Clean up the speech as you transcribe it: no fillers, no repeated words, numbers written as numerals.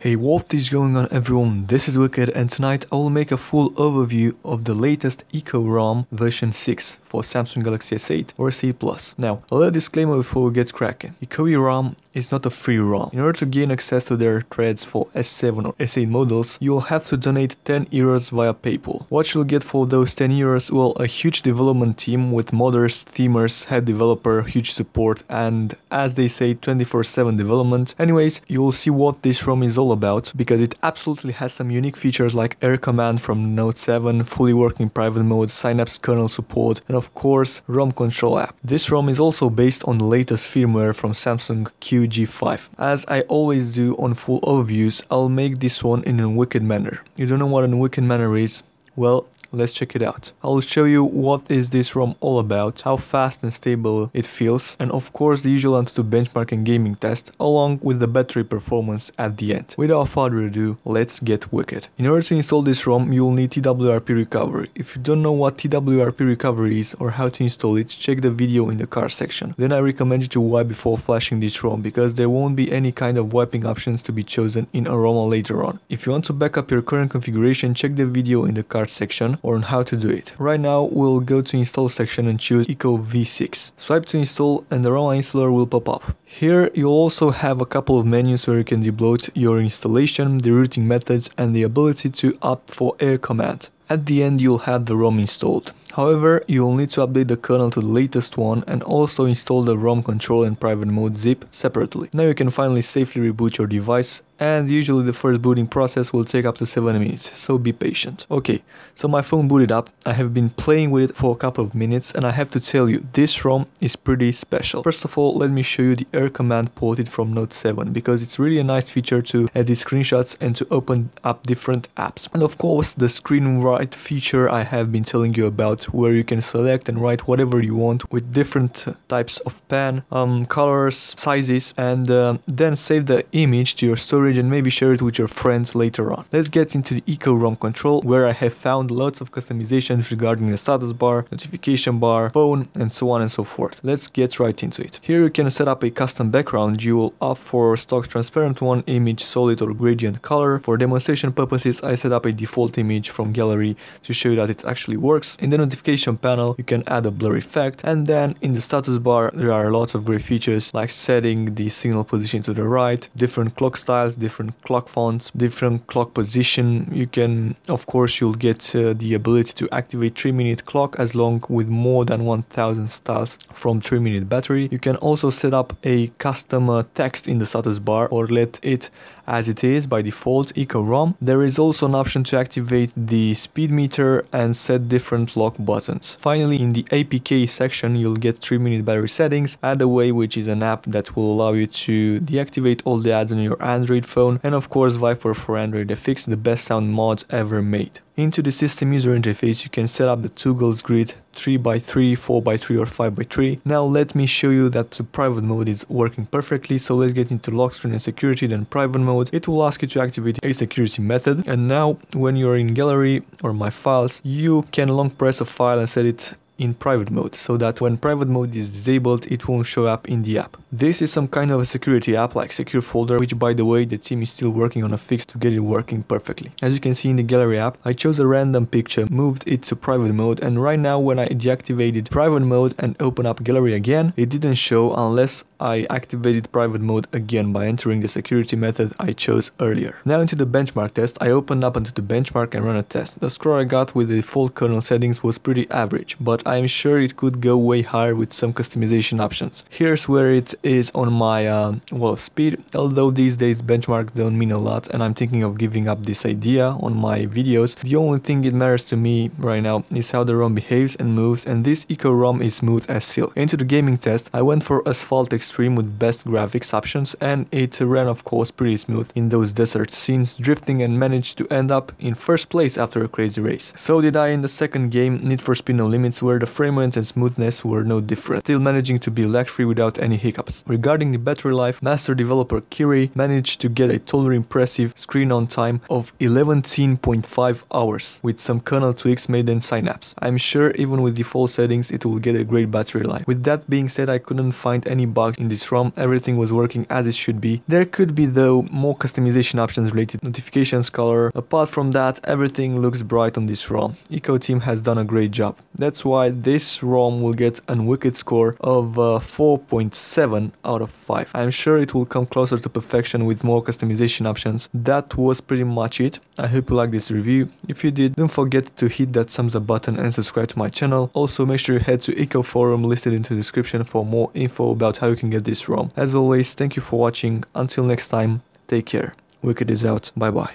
Hey, what is going on everyone, this is Wicked and tonight I will make a full overview of the latest ECHOE ROM version 6 for Samsung Galaxy S8 or SE Plus. Now, a little disclaimer before we get cracking. ECHOE ROM is not a free ROM. In order to gain access to their threads for S7 or S8 models, you will have to donate 10 euros via PayPal. What you'll get for those 10 euros? Well, a huge development team with modders, themers, head developer, huge support, and as they say, 24/7 development. Anyways, you'll see what this ROM is all about, because it absolutely has some unique features like AirCommand from Note 7, fully working private mode, Synapse kernel support, and of course ROM control app. This ROM is also based on the latest firmware from Samsung QG5. As I always do on full overviews, I'll make this one in a wicked manner. You don't know what a wicked manner is? Well, let's check it out. I'll show you what is this ROM all about, how fast and stable it feels, and of course the usual ANTUTU benchmark and gaming test, along with the battery performance at the end. Without further ado, let's get wicked. In order to install this ROM, you'll need TWRP recovery. If you don't know what TWRP recovery is or how to install it, check the video in the card section. Then I recommend you to wipe before flashing this ROM, because there won't be any kind of wiping options to be chosen in a ROM later on. If you want to back up your current configuration, check the video in the card section or on how to do it. Right now we'll go to install section and choose ECHOE V6. Swipe to install and the ROM installer will pop up. Here you'll also have a couple of menus where you can debloat your installation, the routing methods, and the ability to opt for AirCommand. At the end you'll have the ROM installed. However, you'll need to update the kernel to the latest one and also install the ROM control and private mode zip separately. Now you can finally safely reboot your device, and usually the first booting process will take up to 7 minutes, so be patient. Okay, so my phone booted up. I have been playing with it for a couple of minutes and I have to tell you, this ROM is pretty special. First of all, let me show you the AirCommand ported from Note 7, because it's really a nice feature to edit screenshots and to open up different apps. And of course, the screen write feature I have been telling you about, where you can select and write whatever you want with different types of pen, colors, sizes, and then save the image to your storage and maybe share it with your friends later on. Let's get into the ECHOE ROM control, where I have found lots of customizations regarding the status bar, notification bar, phone, and so on and so forth. Let's get right into it. Here you can set up a custom background. You will opt for stock transparent one, image, solid or gradient color. For demonstration purposes, I set up a default image from gallery to show you that it actually works. In the notification panel, you can add a blur effect, and then in the status bar there are lots of great features like setting the signal position to the right, different clock styles, different clock fonts, different clock position. You can, of course, you'll get the ability to activate 3-minute clock as long with more than 1000 styles from 3-minute battery. You can also set up a custom text in the status bar or let it as it is by default ECHOE ROM. There is also an option to activate the speed meter and set different lock buttons. Finally, in the APK section, you'll get 3-minute battery settings, Add Away, which is an app that will allow you to deactivate all the ads on your Android phone, and of course Viper for Android FX, the best sound mods ever made. Into the system user interface, you can set up the toggles grid 3x3, 4x3 or 5x3. Now let me show you that the private mode is working perfectly, so let's get into lock screen and security, then private mode. It will ask you to activate a security method, and now when you're in gallery or my files, you can long press a file and set it in private mode, so that when private mode is disabled, it won't show up in the app. This is some kind of a security app like Secure Folder, which by the way the team is still working on a fix to get it working perfectly. As you can see in the gallery app, I chose a random picture, moved it to private mode, and right now when I deactivated private mode and open up gallery again, it didn't show unless I activated private mode again by entering the security method I chose earlier. Now into the benchmark test, I opened up into the benchmark and ran a test. The score I got with the default kernel settings was pretty average, but I'm sure it could go way higher with some customization options. Here's where it is on my wall of speed, although these days benchmarks don't mean a lot and I'm thinking of giving up this idea on my videos. The only thing it matters to me right now is how the ROM behaves and moves, and this ECHOE ROM is smooth as silk. Into the gaming test, I went for Asphalt Extreme with best graphics options, and it ran of course pretty smooth in those desert scenes, drifting, and managed to end up in first place after a crazy race. So did I in the second game, Need for Speed No Limits, where However, the frame rate and smoothness were no different, still managing to be lag-free without any hiccups. Regarding the battery life, master developer Kiri managed to get a totally impressive screen on time of 11.5 hours, with some kernel tweaks made in Synapse. I'm sure even with default settings it will get a great battery life. With that being said, I couldn't find any bugs in this ROM, everything was working as it should be. There could be though more customization options related to notifications color. Apart from that, everything looks bright on this ROM. ECHOE team has done a great job. That's why this ROM will get a wicked score of 4.7 out of 5. I'm sure it will come closer to perfection with more customization options. That was pretty much it. I hope you liked this review. If you did, don't forget to hit that thumbs up button and subscribe to my channel. Also, make sure you head to ECHOE forum listed in the description for more info about how you can get this ROM. As always, thank you for watching. Until next time, take care. Wicked is out. Bye bye.